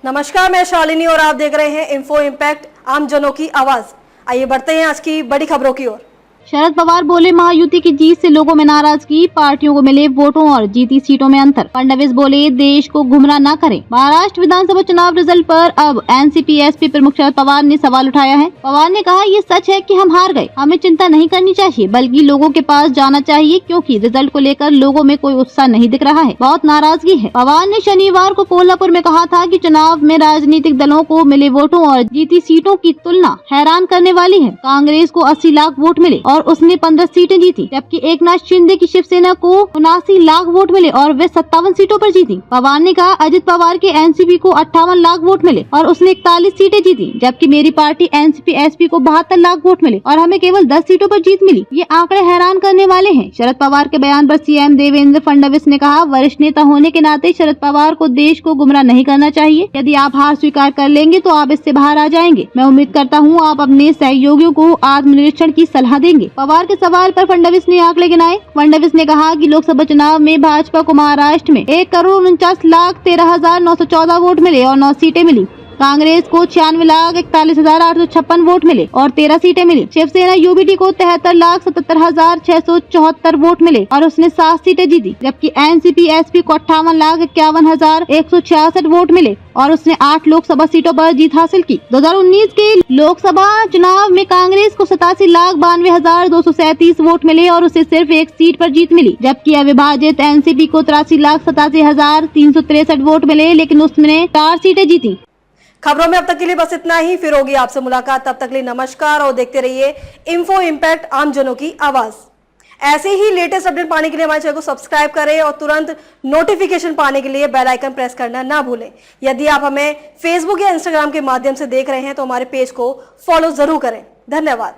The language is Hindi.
नमस्कार, मैं शालिनी और आप देख रहे हैं इन्फो इम्पैक्ट, आम जनों की आवाज। आइए बढ़ते हैं आज की बड़ी खबरों की ओर। शरद पवार बोले महायुति की जीत से लोगों में नाराजगी, पार्टियों को मिले वोटों और जीती सीटों में अंतर। फडणवीस बोले देश को गुमराह न करें। महाराष्ट्र विधानसभा चुनाव रिजल्ट पर अब एनसीपी एसपी प्रमुख शरद पवार ने सवाल उठाया है। पवार ने कहा, ये सच है कि हम हार गए, हमें चिंता नहीं करनी चाहिए बल्कि लोगों के पास जाना चाहिए, क्योंकि रिजल्ट को लेकर लोगों में कोई उत्साह नहीं दिख रहा है, बहुत नाराजगी है। पवार ने शनिवार को कोल्हापुर में कहा था कि चुनाव में राजनीतिक दलों को मिले वोटों और जीती सीटों की तुलना हैरान करने वाली है। कांग्रेस को 80 लाख वोट मिले और उसने 15 सीटें जीती, जबकि एकनाथ शिंदे की शिवसेना को 79 लाख वोट मिले और वे 57 सीटों पर जीती। पवार ने कहा, अजित पवार के एनसीपी को 58 लाख वोट मिले और उसने 41 सीटें जीती, जबकि मेरी पार्टी एनसीपी एसपी को 72 लाख वोट मिले और हमें केवल 10 सीटों पर जीत मिली। ये आंकड़े हैरान करने वाले हैं। शरद पवार के बयान पर सीएम देवेंद्र फडणवीस ने कहा, वरिष्ठ नेता होने के नाते शरद पवार को देश को गुमराह नहीं करना चाहिए। यदि आप हार स्वीकार कर लेंगे तो आप इससे बाहर आ जाएंगे। मैं उम्मीद करता हूँ आप अपने सहयोगियों को आत्मनिरीक्षण की सलाह देंगे। पवार के सवाल पर फडणवीस ने आंकड़े गिनाए। फडणवीस ने कहा कि लोकसभा चुनाव में भाजपा को महाराष्ट्र में 1,49,13,914 वोट मिले और 9 सीटें मिली। कांग्रेस को 96,41,856 वोट मिले और 13 सीटें मिली। शिवसेना यूबीटी को 73,77,674 वोट मिले और उसने 7 सीटें जीती, जबकि एनसीपी एसपी को 58,51,166 वोट मिले और उसने 8 लोकसभा सीटों पर जीत हासिल की। 2019 के लोकसभा चुनाव में कांग्रेस को 87,92,237 वोट मिले और उसे सिर्फ 1 सीट पर जीत मिली, जबकि अविभाजित एनसीपी को 83,87,363 वोट मिले, लेकिन उसने 4 सीटें जीती। खबरों में अब तक के लिए बस इतना ही। फिर होगी आपसे मुलाकात, तब तक के लिए नमस्कार और देखते रहिए इन्फो इम्पैक्ट, आम जनों की आवाज। ऐसे ही लेटेस्ट अपडेट पाने के लिए हमारे चैनल को सब्सक्राइब करें और तुरंत नोटिफिकेशन पाने के लिए बेल आइकन प्रेस करना ना भूलें। यदि आप हमें फेसबुक या इंस्टाग्राम के माध्यम से देख रहे हैं तो हमारे पेज को फॉलो जरूर करें। धन्यवाद।